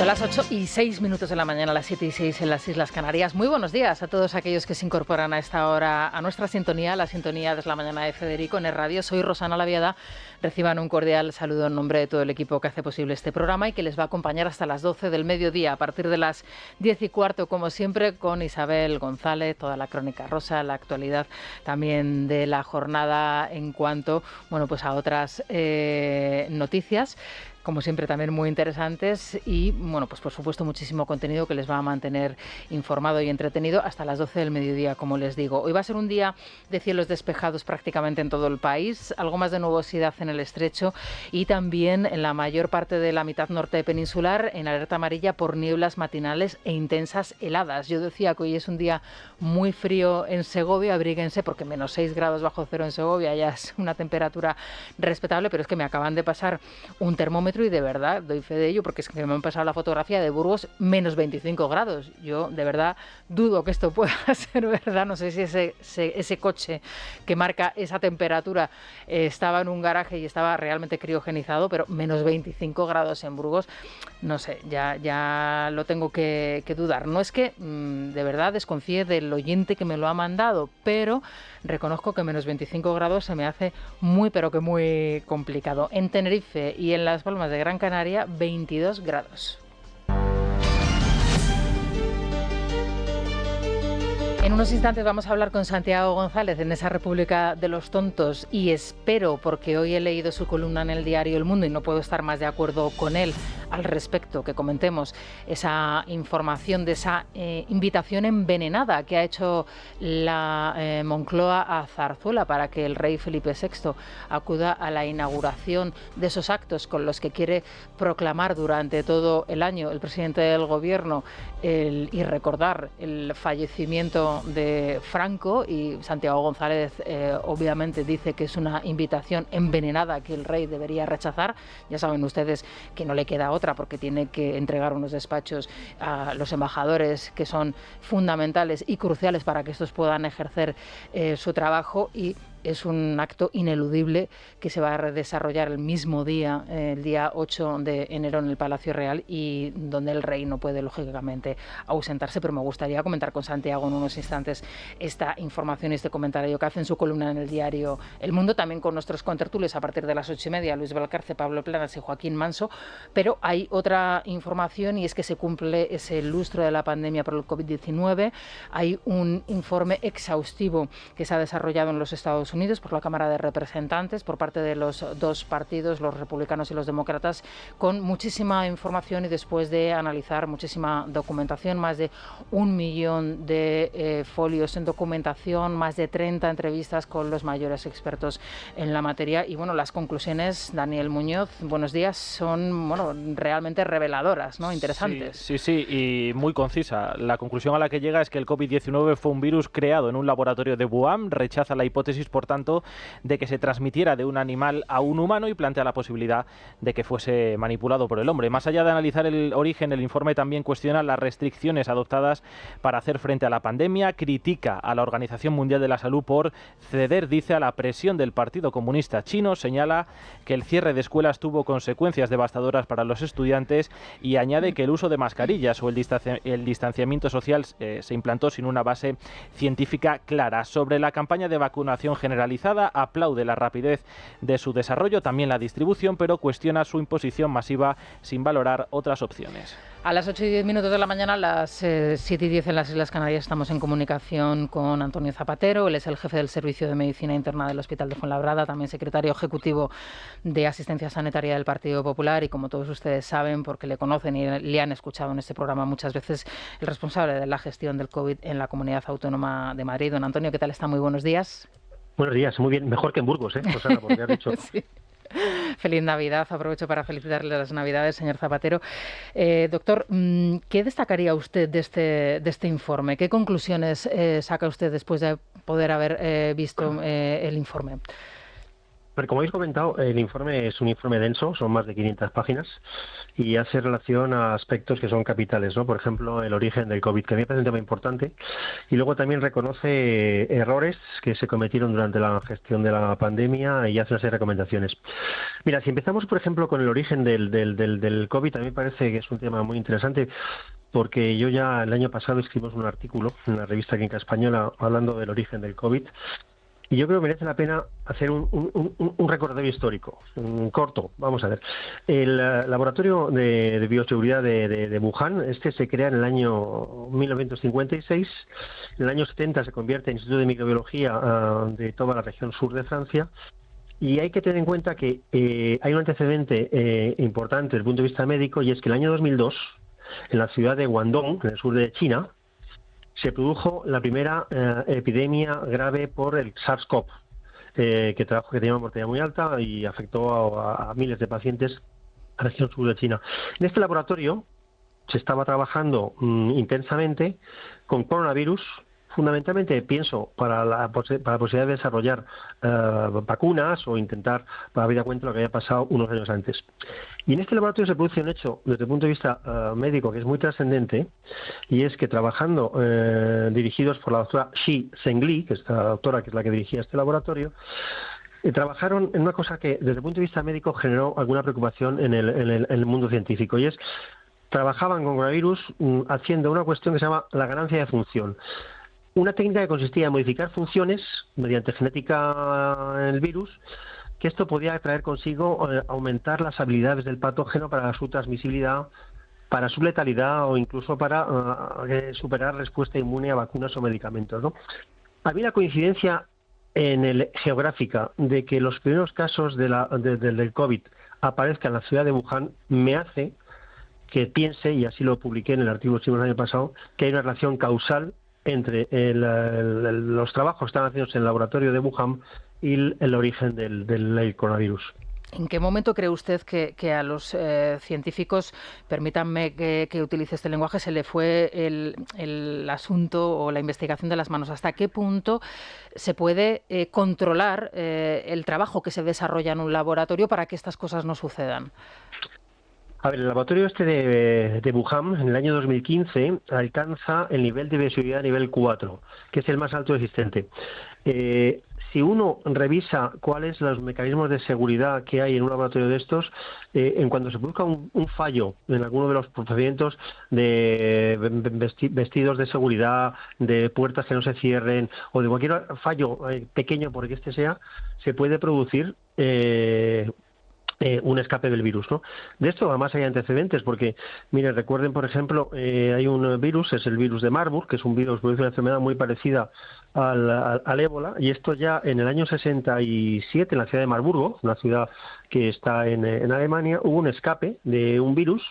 Son las 8:06 de la mañana, las 7:06 en las Islas Canarias. Muy buenos días a todos aquellos que se incorporan a esta hora a nuestra sintonía, la sintonía de la mañana de Federico en el radio. Soy Rosana Laviada. Reciban un cordial saludo en nombre de todo el equipo que hace posible este programa y que les va a acompañar hasta las 12 del mediodía, a partir de las 10:15, como siempre, con Isabel González, toda la crónica rosa, la actualidad también de la jornada en cuanto, pues a otras noticias. Como siempre, también muy interesantes y, pues por supuesto, muchísimo contenido que les va a mantener informado y entretenido hasta las 12 del mediodía, como les digo. Hoy va a ser un día de cielos despejados prácticamente en todo el país, algo más de nubosidad en el estrecho y también en la mayor parte de la mitad norte peninsular en alerta amarilla por nieblas matinales e intensas heladas. Yo decía que hoy es un día muy frío en Segovia, abríguense porque menos 6 grados bajo cero en Segovia ya es una temperatura respetable, pero es que me acaban de pasar un termómetro y de verdad doy fe de ello porque es que me han pasado la fotografía de Burgos menos 25 grados. Yo de verdad dudo que esto pueda ser verdad. No sé si ese coche que marca esa temperatura estaba en un garaje y estaba realmente criogenizado, pero menos 25 grados en Burgos, no sé, ya lo tengo que dudar. No es que de verdad desconfíe del oyente que me lo ha mandado, pero reconozco que menos 25 grados se me hace muy, pero que muy complicado. En Tenerife y en Las Palmas de Gran Canaria, 22 grados. En unos instantes vamos a hablar con Santiago González en esa República de los Tontos y espero, porque hoy he leído su columna en el diario El Mundo y no puedo estar más de acuerdo con él al respecto, que comentemos esa información de esa invitación envenenada que ha hecho la Moncloa a Zarzuela para que el rey Felipe VI acuda a la inauguración de esos actos con los que quiere proclamar durante todo el año el presidente del gobierno y recordar el fallecimiento de Franco. Y Santiago González obviamente dice que es una invitación envenenada que el rey debería rechazar. Ya saben ustedes que no le queda otra porque tiene que entregar unos despachos a los embajadores que son fundamentales y cruciales para que estos puedan ejercer su trabajo, y es un acto ineludible que se va a desarrollar el mismo día, el día 8 de enero en el Palacio Real, y donde el rey no puede, lógicamente, ausentarse. Pero me gustaría comentar con Santiago en unos instantes esta información y este comentario que hace en su columna en el diario El Mundo, también con nuestros contertulios a partir de las 8:30, Luis Valcarce, Pablo Planas y Joaquín Manso. Pero hay otra información y es que se cumple ese lustro de la pandemia por el COVID-19. Hay un informe exhaustivo que se ha desarrollado en los Estados Unidos por la Cámara de Representantes por parte de los dos partidos, los republicanos y los demócratas, con muchísima información y después de analizar muchísima documentación, más de 1 millón de folios en documentación, más de 30 entrevistas con los mayores expertos en la materia. Y las conclusiones, Daniel Muñoz, buenos días, son realmente reveladoras, ¿no? Interesantes. Sí, y muy concisa. La conclusión a la que llega es que el COVID-19 fue un virus creado en un laboratorio de Wuhan, rechaza la hipótesis, por tanto, de que se transmitiera de un animal a un humano y plantea la posibilidad de que fuese manipulado por el hombre. Más allá de analizar el origen, el informe también cuestiona las restricciones adoptadas para hacer frente a la pandemia, critica a la Organización Mundial de la Salud por ceder, dice, a la presión del Partido Comunista Chino, señala que el cierre de escuelas tuvo consecuencias devastadoras para los estudiantes y añade que el uso de mascarillas o el distanciamiento social se implantó sin una base científica clara. Sobre la campaña de vacunación generalizada, aplaude la rapidez de su desarrollo, también la distribución, pero cuestiona su imposición masiva sin valorar otras opciones. A las 8:10 de la mañana, a las 7:10 en las Islas Canarias, estamos en comunicación con Antonio Zapatero. Él es el jefe del Servicio de Medicina Interna del Hospital de Fuenlabrada, también secretario ejecutivo de Asistencia Sanitaria del Partido Popular y, como todos ustedes saben, porque le conocen y le han escuchado en este programa muchas veces, el responsable de la gestión del COVID en la Comunidad Autónoma de Madrid. Don Antonio, ¿qué tal está? Muy buenos días. Buenos días, muy bien, mejor que en Burgos, Rosana, porque has dicho. Sí. Feliz Navidad, aprovecho para felicitarle las Navidades, señor Zapatero. Doctor, ¿qué destacaría usted de este informe? ¿Qué conclusiones saca usted después de poder haber visto el informe? Pero como habéis comentado, el informe es un informe denso, son más de 500 páginas y hace relación a aspectos que son capitales, ¿no? Por ejemplo, el origen del COVID, que a mí me parece un tema importante, y luego también reconoce errores que se cometieron durante la gestión de la pandemia y hace una serie de recomendaciones. Mira, si empezamos, por ejemplo, con el origen del COVID, a mí me parece que es un tema muy interesante, porque yo ya el año pasado escribimos un artículo en la revista Clínica Española hablando del origen del COVID. Y yo creo que merece la pena hacer un recordatorio histórico, corto. Vamos a ver. El laboratorio de bioseguridad de Wuhan, se crea en el año 1956. En el año 70 se convierte en Instituto de Microbiología de toda la región sur de Francia. Y hay que tener en cuenta que hay un antecedente importante desde el punto de vista médico, y es que en el año 2002, en la ciudad de Guangdong, en el sur de China, se produjo la primera epidemia grave por el SARS-CoV, que tenía una mortalidad muy alta y afectó a miles de pacientes a la región sur de China. En este laboratorio se estaba trabajando intensamente con coronavirus, fundamentalmente, pienso, para la posibilidad de desarrollar vacunas o intentar dar cuenta de lo que había pasado unos años antes. Y en este laboratorio se produce un hecho, desde el punto de vista médico, que es muy trascendente, y es que trabajando, dirigidos por la doctora Shi Zhengli, que es la doctora que es la que dirigía este laboratorio, trabajaron en una cosa que, desde el punto de vista médico, generó alguna preocupación en el mundo científico, y es trabajaban con coronavirus haciendo una cuestión que se llama la ganancia de función. Una técnica que consistía en modificar funciones mediante genética en el virus, que esto podía traer consigo aumentar las habilidades del patógeno para su transmisibilidad, para su letalidad o incluso para superar respuesta inmune a vacunas o medicamentos, ¿no? Había una coincidencia geográfica de que los primeros casos del COVID aparezcan en la ciudad de Wuhan, me hace que piense, y así lo publiqué en el artículo que hicimos el año pasado, que hay una relación causal entre los trabajos que están haciéndose en el laboratorio de Wuhan y el origen del coronavirus. ¿En qué momento cree usted que a los científicos, permítanme que utilice este lenguaje, se le fue el asunto o la investigación de las manos? ¿Hasta qué punto se puede controlar el trabajo que se desarrolla en un laboratorio para que estas cosas no sucedan? A ver, el laboratorio de Wuhan, en el año 2015, alcanza el nivel de bioseguridad nivel 4, que es el más alto existente. Si uno revisa cuáles son los mecanismos de seguridad que hay en un laboratorio de estos, en cuanto se produzca un fallo en alguno de los procedimientos de vestidos de seguridad, de puertas que no se cierren, o de cualquier fallo pequeño, porque este sea, se puede producir un escape del virus, ¿no? De esto además hay antecedentes, porque, miren, recuerden, por ejemplo, hay un virus, es el virus de Marburg, que es un virus que produce una enfermedad muy parecida al ébola, y esto ya en el año 67, en la ciudad de Marburgo, una ciudad que está en Alemania, hubo un escape de un virus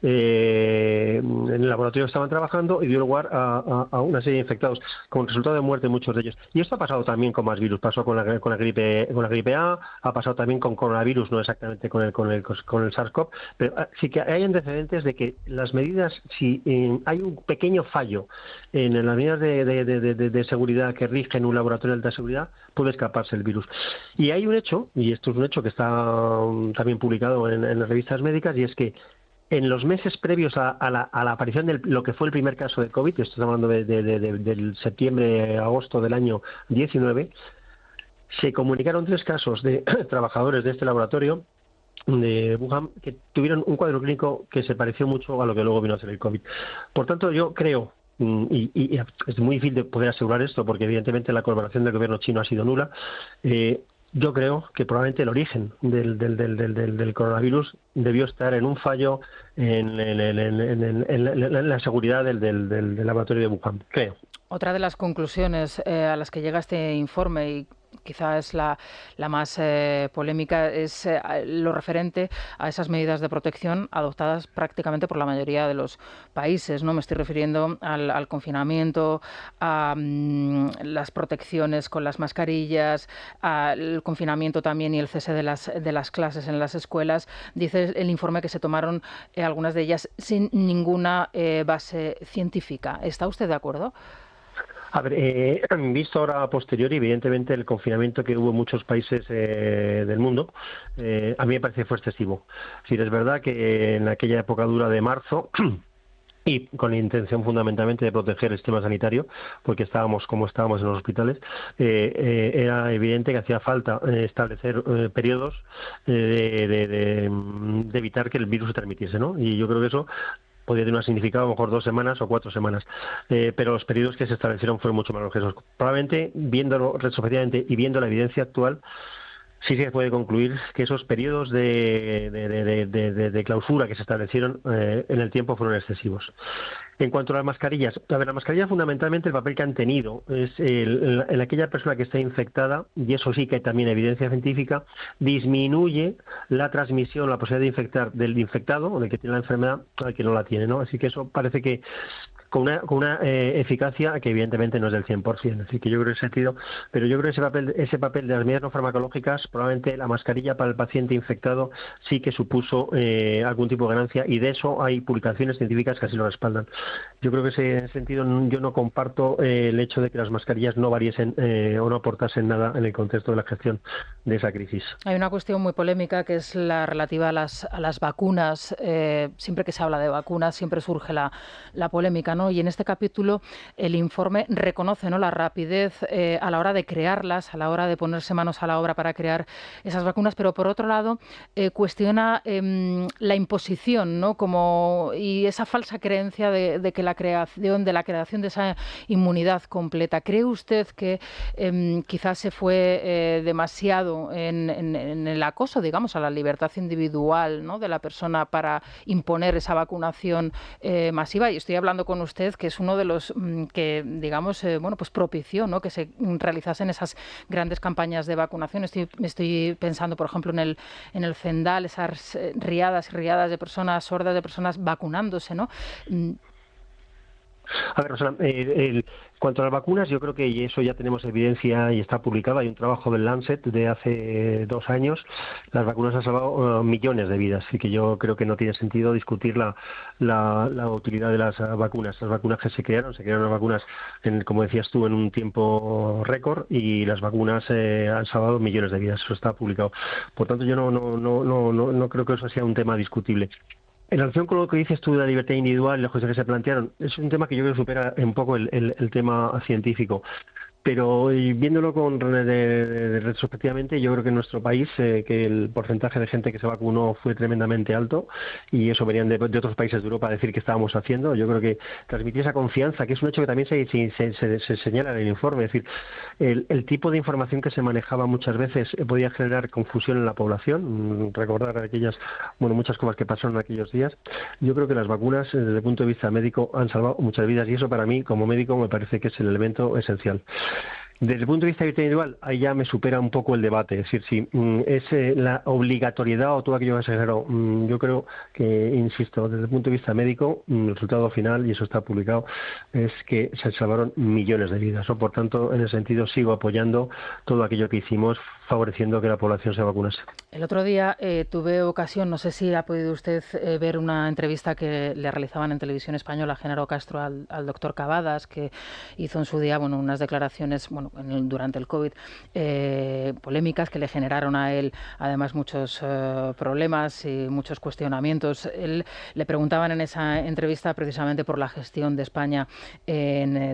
en el laboratorio que estaban trabajando, y dio lugar a una serie de infectados, con resultado de muerte muchos de ellos. Y esto ha pasado también con más virus, pasó con la gripe A, ha pasado también con coronavirus, no exactamente con el SARS-CoV, pero sí que hay antecedentes de que las medidas, si hay un pequeño fallo en las medidas de seguridad que rigen un laboratorio de alta seguridad, puede escaparse el virus. Y hay un hecho, y esto es un hecho que está también publicado en las revistas médicas, y es que en los meses previos a la aparición de lo que fue el primer caso de COVID, estoy hablando del septiembre-agosto del año 19, se comunicaron 3 casos de trabajadores de este laboratorio de Wuhan que tuvieron un cuadro clínico que se pareció mucho a lo que luego vino a ser el COVID. Por tanto, yo creo, y es muy difícil de poder asegurar esto, porque evidentemente la colaboración del gobierno chino ha sido nula, yo creo que probablemente el origen del coronavirus debió estar en un fallo en la seguridad del laboratorio de Wuhan, creo. Otra de las conclusiones a las que llega este informe, y quizá es la más polémica, es lo referente a esas medidas de protección adoptadas prácticamente por la mayoría de los países, ¿no? Me estoy refiriendo al confinamiento, a las protecciones con las mascarillas, al confinamiento también y el cese de las clases en las escuelas. Dice el informe que se tomaron algunas de ellas sin ninguna base científica. ¿Está usted de acuerdo? A ver, visto ahora a posteriori, evidentemente el confinamiento que hubo en muchos países del mundo, a mí me parece que fue excesivo. Sí, es verdad que en aquella época dura de marzo, y con la intención fundamentalmente de proteger el sistema sanitario, porque estábamos como estábamos en los hospitales, era evidente que hacía falta establecer periodos de evitar que el virus se transmitiese, ¿no? Y yo creo que eso podía tener un significado a lo mejor 2 semanas o 4 semanas, pero los periodos que se establecieron fueron mucho más longevos. Probablemente, viéndolo retrospectivamente y viendo la evidencia actual, sí se puede concluir que esos periodos de clausura que se establecieron en el tiempo fueron excesivos. En cuanto a las mascarillas, las mascarillas fundamentalmente el papel que han tenido es en aquella persona que está infectada, y eso sí que hay también evidencia científica, disminuye la transmisión, la posibilidad de infectar del infectado o del que tiene la enfermedad al que no la tiene, ¿no? Así que eso parece que con una eficacia que evidentemente no es del 100%, así que yo creo en ese sentido, pero yo creo que ese papel de las medidas no farmacológicas, probablemente la mascarilla para el paciente infectado sí que supuso algún tipo de ganancia, y de eso hay publicaciones científicas que así lo respaldan. Yo creo que en ese sentido yo no comparto el hecho de que las mascarillas no variesen o no aportasen nada en el contexto de la gestión de esa crisis. Hay una cuestión muy polémica que es la relativa a las vacunas. Siempre que se habla de vacunas siempre surge la polémica, ¿no? Y en este capítulo el informe reconoce, ¿no?, la rapidez a la hora de crearlas, a la hora de ponerse manos a la obra para crear esas vacunas, pero por otro lado cuestiona la imposición, ¿no?, y esa falsa creencia de que la creación de esa inmunidad completa. ¿Cree usted que quizás se fue demasiado en el acoso, digamos, a la libertad individual, ¿no?, de la persona para imponer esa vacunación masiva? Y estoy hablando con usted, que es uno de los que, digamos, pues propició, ¿no?, que se realizasen esas grandes campañas de vacunación. Estoy pensando, por ejemplo, en el Zendal, esas riadas y riadas de personas sordas, de personas vacunándose, ¿no? A ver, Rosana, en cuanto a las vacunas, yo creo que y eso ya tenemos evidencia y está publicado. Hay un trabajo del Lancet de hace 2 años. Las vacunas han salvado millones de vidas, así que yo creo que no tiene sentido discutir la utilidad de las vacunas. Las vacunas que se crearon las vacunas, como decías tú, en un tiempo récord, y las vacunas han salvado millones de vidas. Eso está publicado. Por tanto, yo no creo que eso sea un tema discutible. En relación con lo que dices tú de la libertad individual y las cosas que se plantearon, es un tema que yo creo que supera un poco el tema científico. Pero viéndolo retrospectivamente, yo creo que en nuestro país que el porcentaje de gente que se vacunó fue tremendamente alto, y eso venían de otros países de Europa a decir que estábamos haciendo. Yo creo que transmitir esa confianza, que es un hecho que también se señala en el informe, es decir, el tipo de información que se manejaba muchas veces podía generar confusión en la población, recordar muchas cosas que pasaron en aquellos días. Yo creo que las vacunas, desde el punto de vista médico, han salvado muchas vidas, y eso para mí, como médico, me parece que es el elemento esencial. Desde el punto de vista individual, ahí ya me supera un poco el debate. Es decir, si es la obligatoriedad o todo aquello que se generó, yo creo que, insisto, desde el punto de vista médico, el resultado final, y eso está publicado, es que se salvaron millones de vidas. Por tanto, en ese sentido, sigo apoyando todo aquello que hicimos, favoreciendo que la población se vacunase. El otro día tuve ocasión, no sé si ha podido usted ver una entrevista que le realizaban en Televisión Española a Genaro Castro al doctor Cavadas, que hizo en su día unas declaraciones durante el COVID polémicas que le generaron a él además muchos problemas y muchos cuestionamientos. Le preguntaban en esa entrevista precisamente por la gestión de España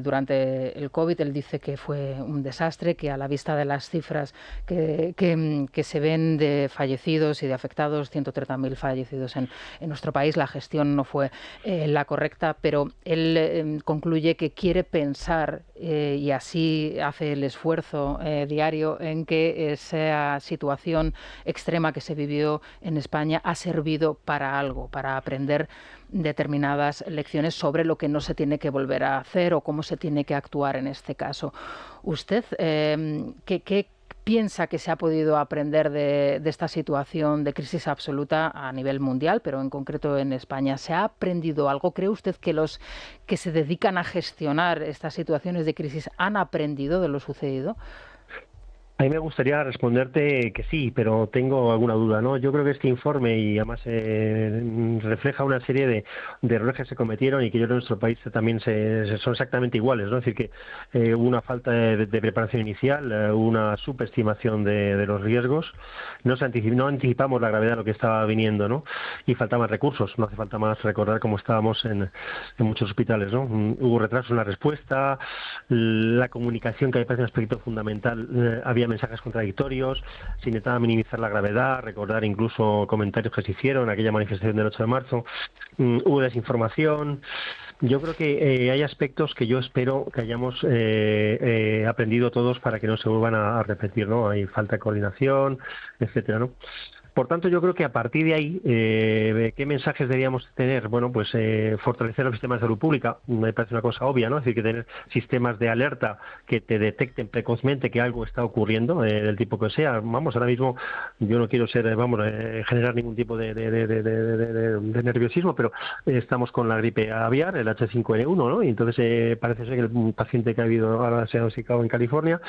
durante el COVID. Él dice que fue un desastre, que a la vista de las cifras que se ven de fallecidos y de afectados, 130.000 fallecidos en nuestro país, la gestión no fue la correcta, pero él concluye que quiere pensar y así hace el esfuerzo diario en que esa situación extrema que se vivió en España ha servido para algo, para aprender determinadas lecciones sobre lo que no se tiene que volver a hacer o cómo se tiene que actuar en este caso. ¿Usted qué piensa que se ha podido aprender de esta situación de crisis absoluta a nivel mundial, pero en concreto en España? ¿Se ha aprendido algo? ¿Cree usted que los que se dedican a gestionar estas situaciones de crisis han aprendido de lo sucedido? A mí me gustaría responderte que sí, pero tengo alguna duda, ¿no? Yo creo que este informe, y además refleja una serie de errores que se cometieron y que yo creo que en nuestro país también son exactamente iguales, ¿no? Es decir, que hubo una falta de preparación inicial, una subestimación de los riesgos, no anticipamos la gravedad de lo que estaba viniendo, ¿no? Y faltaban recursos, no hace falta más recordar cómo estábamos en muchos hospitales, ¿no? Hubo retrasos en la respuesta, la comunicación, que me parece un aspecto fundamental, había mensajes contradictorios, se intentaba minimizar la gravedad, recordar incluso comentarios que se hicieron, aquella manifestación del 8 de marzo, hubo desinformación. Yo creo que hay aspectos que yo espero que hayamos aprendido todos para que no se vuelvan a repetir, ¿no? Hay falta de coordinación, etcétera, ¿no? Por tanto, yo creo que a partir de ahí, ¿qué mensajes deberíamos tener? Bueno, pues fortalecer los sistemas de salud pública, me parece una cosa obvia, ¿no? Es decir, que tener sistemas de alerta que te detecten precozmente que algo está ocurriendo, del tipo que sea. Vamos, ahora mismo yo no quiero generar ningún tipo de nerviosismo, pero estamos con la gripe aviar, el H5N1, ¿no? Y entonces parece ser que el paciente que ha habido ahora se ha diagnosticado en California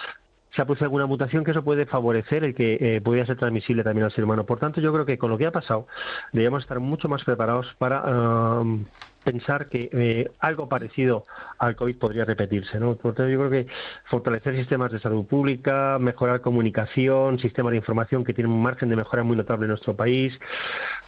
se ha producido alguna mutación que eso puede favorecer el que pudiera ser transmisible también al ser humano. Por tanto, yo creo que con lo que ha pasado deberíamos estar mucho más preparados para pensar que algo parecido al COVID podría repetirse, ¿no? Por tanto, yo creo que fortalecer sistemas de salud pública, mejorar comunicación, sistemas de información que tienen un margen de mejora muy notable en nuestro país,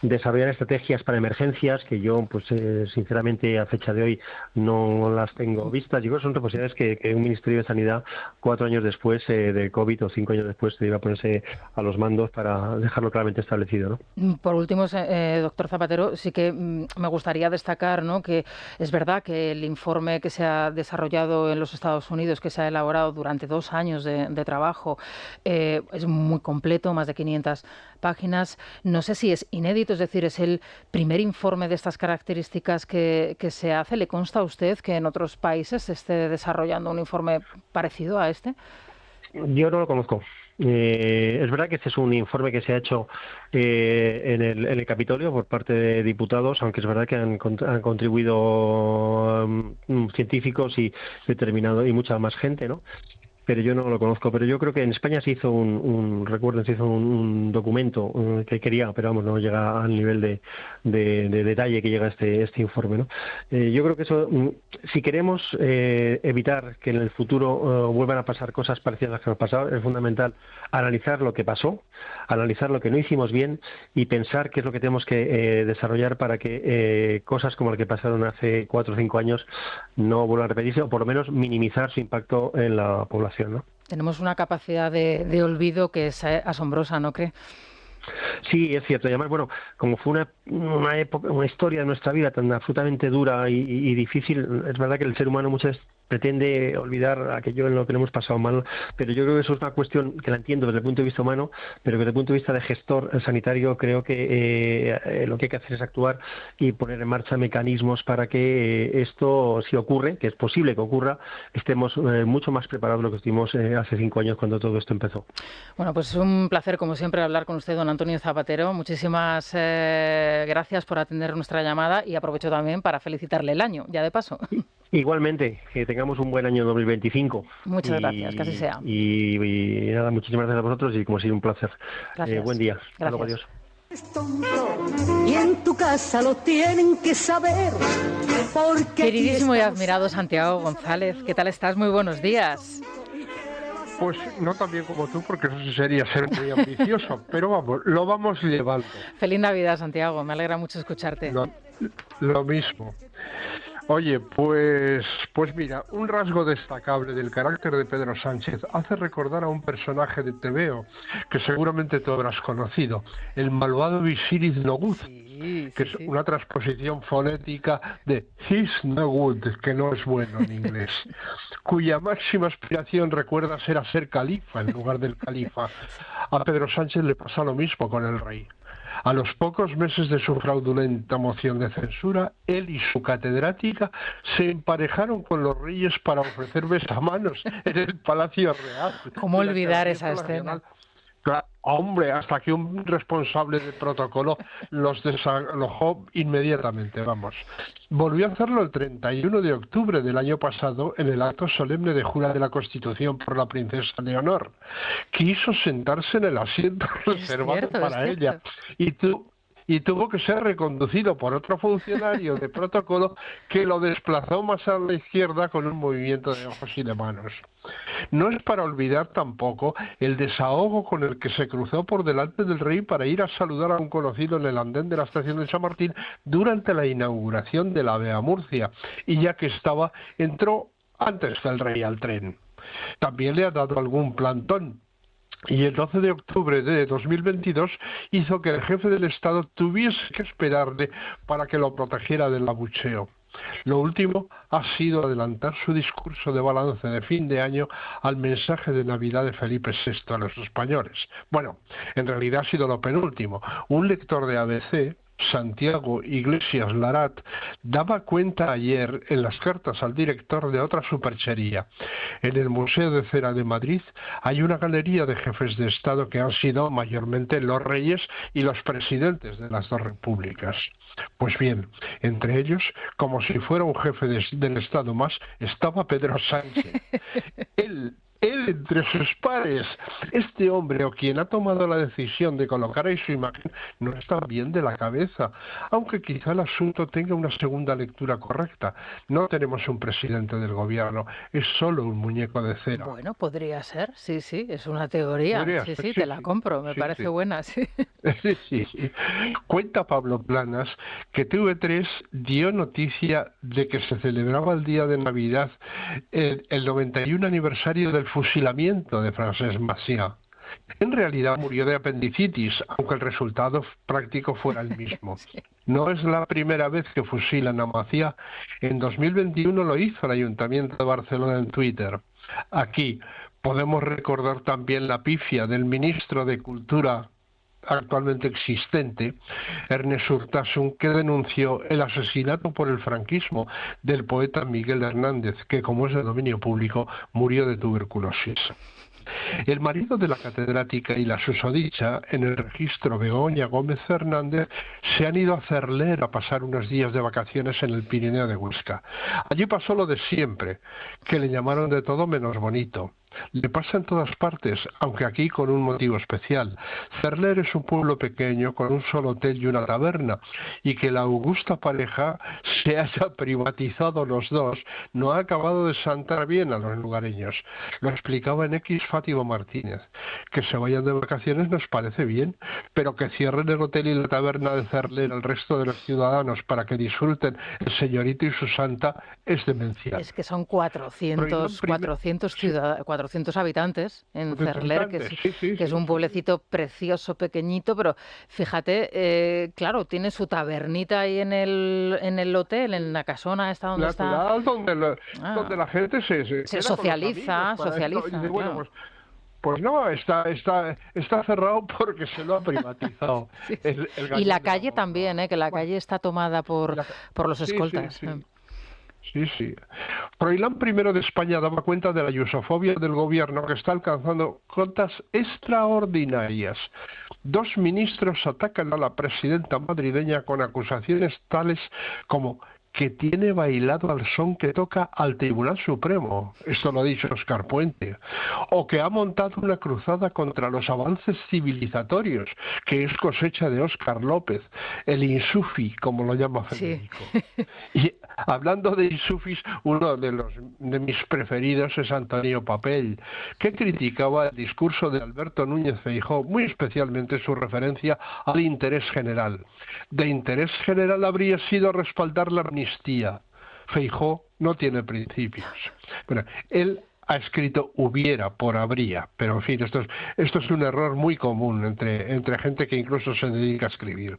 desarrollar estrategias para emergencias, que yo, pues sinceramente, a fecha de hoy no las tengo vistas. Yo creo que son posibilidades que un Ministerio de Sanidad, 4 años después del COVID o 5 años después, deba ponerse a los mandos para dejarlo claramente establecido, ¿no? Por último, doctor Zapatero, sí que me gustaría destacar, ¿no?, que es verdad que el informe que se ha desarrollado en los Estados Unidos, que se ha elaborado durante 2 años de trabajo, es muy completo, más de 500 páginas. No sé si es inédito, es decir, es el primer informe de estas características que se hace. ¿Le consta a usted que en otros países se esté desarrollando un informe parecido a este? Yo no lo conozco. Es verdad que este es un informe que se ha hecho en el Capitolio por parte de diputados, aunque es verdad que han contribuido científicos y y mucha más gente, ¿no? Pero yo no lo conozco. Pero yo creo que en España se hizo se hizo un documento que quería, pero vamos, no llega al nivel de detalle que llega este informe, ¿no? Yo creo que eso, si queremos evitar que en el futuro vuelvan a pasar cosas parecidas a las que nos pasaron, es fundamental analizar lo que pasó, analizar lo que no hicimos bien y pensar qué es lo que tenemos que desarrollar para que cosas como las que pasaron hace 4 o 5 años no vuelvan a repetirse, o por lo menos minimizar su impacto en la población, ¿no? Tenemos una capacidad de olvido que es asombrosa, ¿no cree? Sí, es cierto. Y además, bueno, como fue una época, una historia de nuestra vida tan absolutamente dura y difícil, es verdad que el ser humano muchas veces pretende olvidar aquello en lo que le hemos pasado mal, pero yo creo que eso es una cuestión que la entiendo desde el punto de vista humano, pero que desde el punto de vista de gestor sanitario creo que lo que hay que hacer es actuar y poner en marcha mecanismos para que esto, si ocurre, que es posible que ocurra, estemos mucho más preparados de lo que estuvimos hace 5 años cuando todo esto empezó. Bueno, pues es un placer, como siempre, hablar con usted, don Antonio Zapatero. Muchísimas gracias por atender nuestra llamada y aprovecho también para felicitarle el año, ya de paso. Igualmente, que tengamos un buen año 2025. Muchas gracias, que así sea. Y nada, muchísimas gracias a vosotros y como siempre un placer. Buen día. Hasta luego, adiós. Y en tu casa lo tienen que saber. Queridísimo y admirado Santiago González, ¿qué tal estás? Muy buenos días. Pues no tan bien como tú, porque eso sería ser muy ambicioso, pero vamos, lo vamos llevando. Feliz Navidad, Santiago, me alegra mucho escucharte. Lo mismo. Oye, pues mira, un rasgo destacable del carácter de Pedro Sánchez hace recordar a un personaje de TVO que seguramente tú habrás conocido, el malvado Visiris No Good, que es una transposición fonética de He's No Good, que no es bueno en inglés, cuya máxima aspiración recuerda ser califa en lugar del califa. A Pedro Sánchez le pasa lo mismo con el rey. A los pocos meses de su fraudulenta moción de censura, él y su catedrática se emparejaron con los reyes para ofrecer besamanos en el Palacio Real. ¿Cómo olvidar esa escena? Hombre, hasta que un responsable de protocolo los desalojó inmediatamente, vamos. Volvió a hacerlo el 31 de octubre del año pasado en el acto solemne de jura de la Constitución por la princesa Leonor. Quiso sentarse en el asiento reservado para ella y tuvo que ser reconducido por otro funcionario de protocolo que lo desplazó más a la izquierda con un movimiento de ojos y de manos. No es para olvidar tampoco el desahogo con el que se cruzó por delante del rey para ir a saludar a un conocido en el andén de la estación de San Martín durante la inauguración de la AVE a Murcia, y ya que entró antes que el rey al tren. También le ha dado algún plantón. Y el 12 de octubre de 2022 hizo que el jefe del Estado tuviese que esperarle para que lo protegiera del abucheo. Lo último ha sido adelantar su discurso de balance de fin de año al mensaje de Navidad de Felipe VI a los españoles. Bueno, en realidad ha sido lo penúltimo. Un lector de ABC, Santiago Iglesias Larat, daba cuenta ayer en las cartas al director de otra superchería. En el Museo de Cera de Madrid hay una galería de jefes de Estado que han sido mayormente los reyes y los presidentes de las dos repúblicas. Pues bien, entre ellos, como si fuera un jefe del Estado más, estaba Pedro Sánchez. Él entre sus pares. Este hombre, o quien ha tomado la decisión de colocar ahí su imagen, no está bien de la cabeza, aunque quizá el asunto tenga una segunda lectura correcta. No tenemos un presidente del gobierno, es solo un muñeco de cera. Bueno, podría ser, sí, es una teoría. Sí, te la compro, me parece buena, sí. Sí. Cuenta Pablo Planas que TV3 dio noticia de que se celebraba el día de Navidad el 91 aniversario del fusilamiento de Francesc Macià. En realidad murió de apendicitis, aunque el resultado práctico fuera el mismo. No es la primera vez que fusilan a Macià. En 2021 lo hizo el Ayuntamiento de Barcelona en Twitter. Aquí podemos recordar también la pifia del ministro de Cultura actualmente existente, Ernest Urtasun, que denunció el asesinato por el franquismo del poeta Miguel Hernández, que, como es de dominio público, murió de tuberculosis. El marido de la catedrática y la susodicha, en el registro Begoña Gómez Fernández, se han ido a Cerler a pasar unos días de vacaciones en el Pirineo de Huesca. Allí pasó lo de siempre, que le llamaron de todo menos bonito. Le pasa en todas partes, aunque aquí con un motivo especial. Cerler es un pueblo pequeño con un solo hotel y una taberna, y que la augusta pareja se haya privatizado los dos no ha acabado de sentar bien a los lugareños. Lo explicaba en X Fátima Martínez. Que se vayan de vacaciones nos parece bien, pero que cierren el hotel y la taberna de Cerler al resto de los ciudadanos para que disfruten el señorito y su santa es demencial. Es que son 400 habitantes en Cerler, que es un pueblecito precioso, pequeñito, pero fíjate, claro, tiene su tabernita ahí en el hotel, en la casona esta donde está. Donde la gente se socializa. Bueno, pues no, está cerrado porque se lo ha privatizado. Sí. Y la calle también, que la calle está tomada por los escoltas. Sí. Froilán I de España daba cuenta de la iusofobia del gobierno, que está alcanzando cotas extraordinarias. 2 ministros atacan a la presidenta madrileña con acusaciones tales como que tiene bailado al son que toca al Tribunal Supremo, esto lo ha dicho Óscar Puente, o que ha montado una cruzada contra los avances civilizatorios, que es cosecha de Óscar López, el insufi, como lo llama Federico. Sí. Y hablando de insufis, uno de mis preferidos es Antonio Papell, que criticaba el discurso de Alberto Núñez Feijóo, muy especialmente su referencia al interés general. De interés general habría sido respaldar la amnistía. Feijóo no tiene principios. Bueno, él ha escrito hubiera por habría, pero en fin, esto es un error muy común entre gente que incluso se dedica a escribir.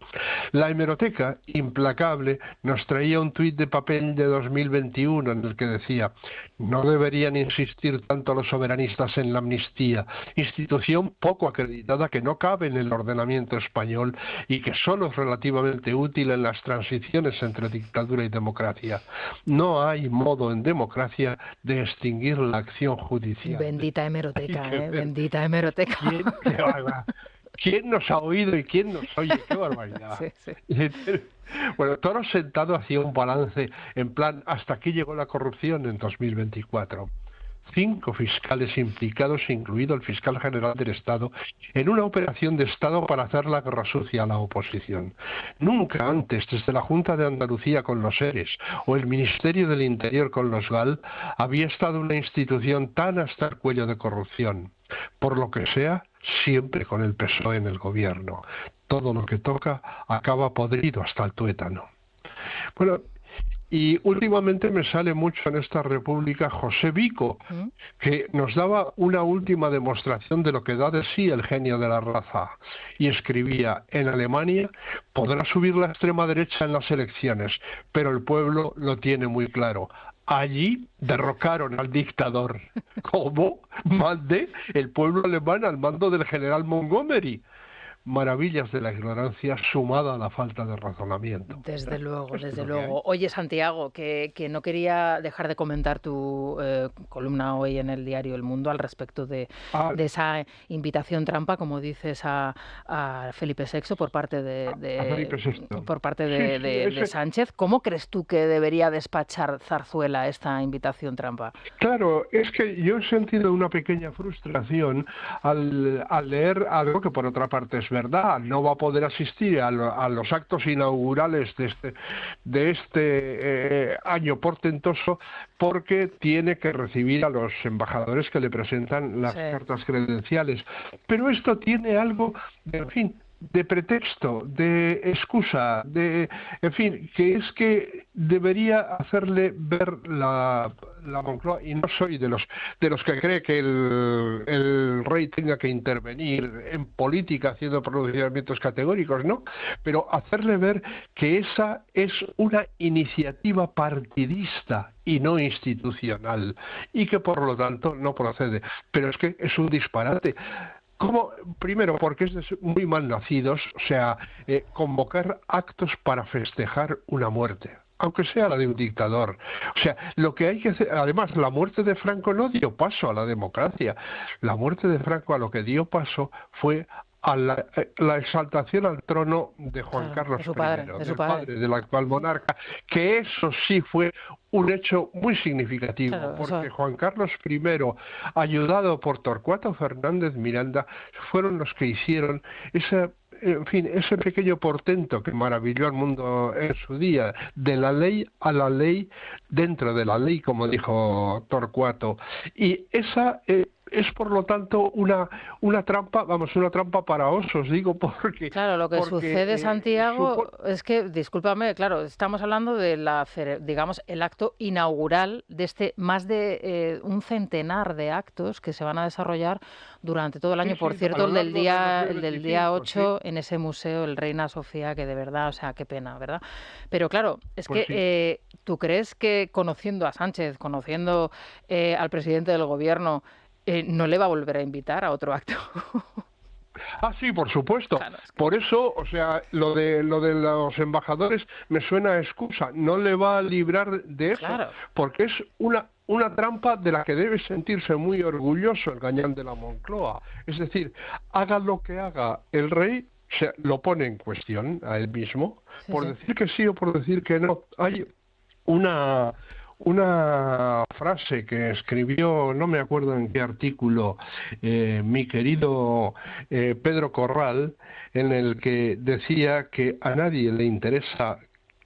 La hemeroteca, implacable, nos traía un tuit de Papel de 2021 en el que decía: no deberían insistir tanto los soberanistas en la amnistía, institución poco acreditada que no cabe en el ordenamiento español y que solo es relativamente útil en las transiciones entre dictadura y democracia. No hay modo en democracia de extinguir la acción acción judicial. Bendita hemeroteca, bendita hemeroteca. ¿Quién nos ha oído y quién nos oye? ¡Qué barbaridad! Sí, sí. Bueno, Toro Sentado hacía un balance en plan, hasta aquí llegó la corrupción en 2024. 5 fiscales implicados, incluido el fiscal general del Estado, en una operación de Estado para hacer la guerra sucia a la oposición. Nunca antes, desde la Junta de Andalucía con los ERES o el Ministerio del Interior con los GAL, había estado una institución tan hasta el cuello de corrupción. Por lo que sea, siempre con el PSOE en el gobierno. Todo lo que toca acaba podrido hasta el tuétano. Bueno, y últimamente me sale mucho en esta república José Vico, que nos daba una última demostración de lo que da de sí el genio de la raza. Y escribía, en Alemania podrá subir la extrema derecha en las elecciones, pero el pueblo lo tiene muy claro. Allí derrocaron al dictador. ¿Cómo? Mande el pueblo alemán al mando del general Montgomery. Maravillas de la ignorancia sumada a la falta de razonamiento. Desde luego, desde luego. Oye, Santiago, que no quería dejar de comentar tu columna hoy en el diario El Mundo al respecto de esa invitación trampa, como dices, a Felipe VI por parte de Sánchez. ¿Cómo crees tú que debería despachar Zarzuela esta invitación trampa? Claro, es que yo he sentido una pequeña frustración al leer algo que por otra parte es verdad, no va a poder asistir a los actos inaugurales de este año portentoso porque tiene que recibir a los embajadores que le presentan las cartas credenciales. Pero esto tiene algo, en fin, de pretexto, de excusa, en fin, que es que debería hacerle ver la Moncloa, y no soy de los que cree que el rey tenga que intervenir en política haciendo pronunciamientos categóricos, no, pero hacerle ver que esa es una iniciativa partidista y no institucional, y que por lo tanto no procede. Pero es que es un disparate. ¿Cómo? Primero, porque es de muy mal nacidos, o sea, convocar actos para festejar una muerte, aunque sea la de un dictador. O sea, lo que hay que hacer, además, la muerte de Franco no dio paso a la democracia. La muerte de Franco a lo que dio paso fue a la exaltación al trono de Juan Carlos I, del padre del actual monarca, que eso sí fue un hecho muy significativo, porque Juan Carlos I, ayudado por Torcuato Fernández Miranda, fueron los que hicieron ese pequeño portento que maravilló al mundo en su día, de la ley a la ley, dentro de la ley, como dijo Torcuato. Y esa es por lo tanto una trampa, una trampa para osos, digo, porque... Claro, lo que sucede, Santiago, es que, discúlpame, claro, estamos hablando de el acto inaugural de más de un centenar de actos que se van a desarrollar durante todo el año, por cierto, el del día 8 en ese museo, el Reina Sofía, que de verdad, o sea, qué pena, ¿verdad? Pero claro, es que ¿tú crees que conociendo a Sánchez, conociendo al presidente del gobierno, no le va a volver a invitar a otro acto? Ah, sí, por supuesto. Claro, Por eso, o sea, lo de los embajadores me suena a excusa. No le va a librar de eso, porque es una trampa de la que debe sentirse muy orgulloso el gañán de la Moncloa. Es decir, haga lo que haga el rey, lo pone en cuestión a él mismo, por decir que sí o por decir que no. Hay una frase que escribió, no me acuerdo en qué artículo, mi querido Pedro Corral, en el que decía que a nadie le interesa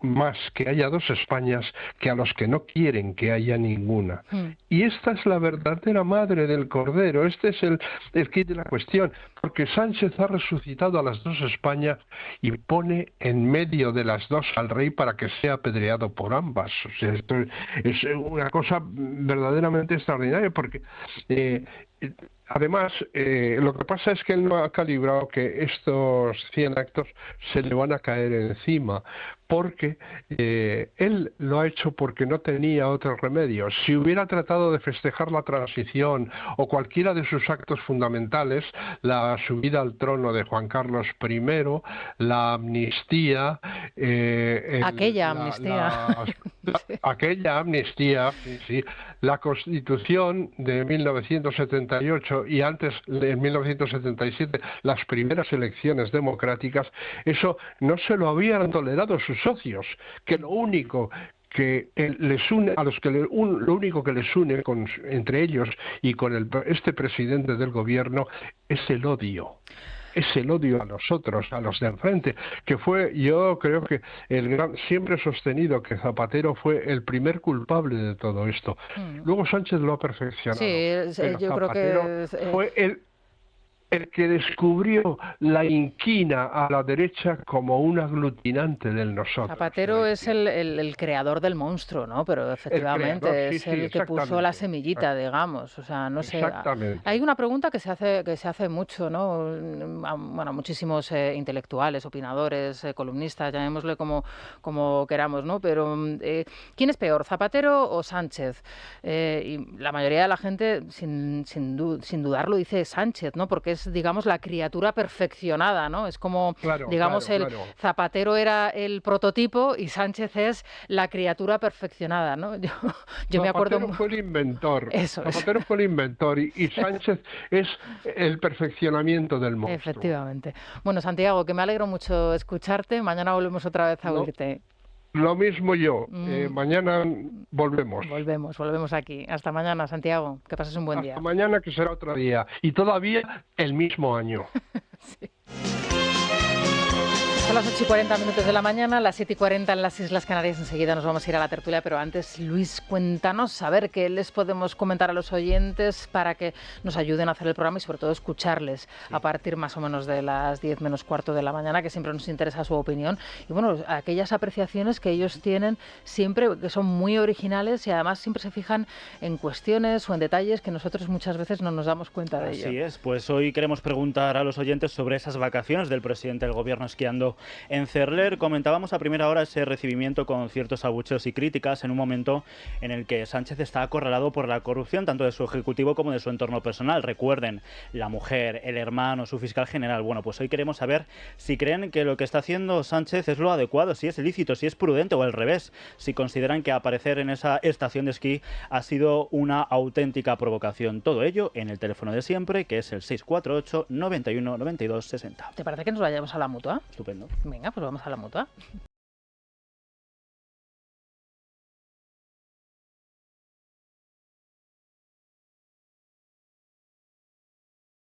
más que haya dos Españas que a los que no quieren que haya ninguna. Y esta es la verdadera madre del cordero, este es el quid de la cuestión, porque Sánchez ha resucitado a las dos Españas y pone en medio de las dos al rey para que sea apedreado por ambas. O sea, esto es una cosa verdaderamente extraordinaria, porque además, lo que pasa es que él no ha calibrado que estos 100 actos se le van a caer encima, porque él lo ha hecho porque no tenía otro remedio. Si hubiera tratado de festejar la transición o cualquiera de sus actos fundamentales, la la subida al trono de Juan Carlos I, la amnistía, Aquella amnistía. aquella amnistía, sí, la Constitución de 1978 y antes, en 1977, las primeras elecciones democráticas, eso no se lo habían tolerado sus socios, que lo único que les une, a los que lo único que les une entre ellos y con este presidente del gobierno es el odio. Es el odio a nosotros, a los de enfrente, que fue, yo creo que siempre he sostenido que Zapatero fue el primer culpable de todo esto. Luego Sánchez lo ha perfeccionado. Sí, yo creo que fue el que descubrió la inquina a la derecha como un aglutinante del nosotros. Zapatero es el creador del monstruo, ¿no? Pero efectivamente es el que puso la semillita, digamos. O sea, no sé. Hay una pregunta que se hace mucho, ¿no? Bueno, muchísimos intelectuales, opinadores, columnistas, llamémosle como queramos, ¿no? Pero ¿quién es peor, Zapatero o Sánchez? Y la mayoría de la gente, sin dudarlo, dice Sánchez, ¿no? Porque es, digamos, la criatura perfeccionada, ¿no? Es como, digamos, Zapatero era el prototipo y Sánchez es la criatura perfeccionada, ¿no? Yo me acuerdo... Zapatero fue el inventor. Zapatero fue el inventor y Sánchez es el perfeccionamiento del monstruo. Efectivamente. Bueno, Santiago, que me alegro mucho escucharte. Mañana volvemos otra vez a oírte. Lo mismo yo. Mañana volvemos. Volvemos aquí. Hasta mañana, Santiago. Que pases un buen día. Hasta mañana, que será otro día. Y todavía el mismo año. Sí. Son las 8:40 de la mañana, las 7:40 en las Islas Canarias. Enseguida nos vamos a ir a la tertulia, pero antes, Luis, cuéntanos, a ver qué les podemos comentar a los oyentes para que nos ayuden a hacer el programa y sobre todo escucharles a partir más o menos de las 10 menos cuarto de la mañana, que siempre nos interesa su opinión. Y bueno, aquellas apreciaciones que ellos tienen siempre, que son muy originales y además siempre se fijan en cuestiones o en detalles que nosotros muchas veces no nos damos cuenta de ello. Así es, pues hoy queremos preguntar a los oyentes sobre esas vacaciones del presidente del gobierno esquiando en Cerler. Comentábamos a primera hora ese recibimiento con ciertos abucheos y críticas en un momento en el que Sánchez está acorralado por la corrupción tanto de su ejecutivo como de su entorno personal. Recuerden, la mujer, el hermano, su fiscal general. Bueno, pues hoy queremos saber si creen que lo que está haciendo Sánchez es lo adecuado, si es lícito, si es prudente o al revés, si consideran que aparecer en esa estación de esquí ha sido una auténtica provocación. Todo ello en el teléfono de siempre, que es el 648 91 92 60. ¿Te parece que nos vayamos a la Mutua? Estupendo. Venga, pues vamos a la Mutua.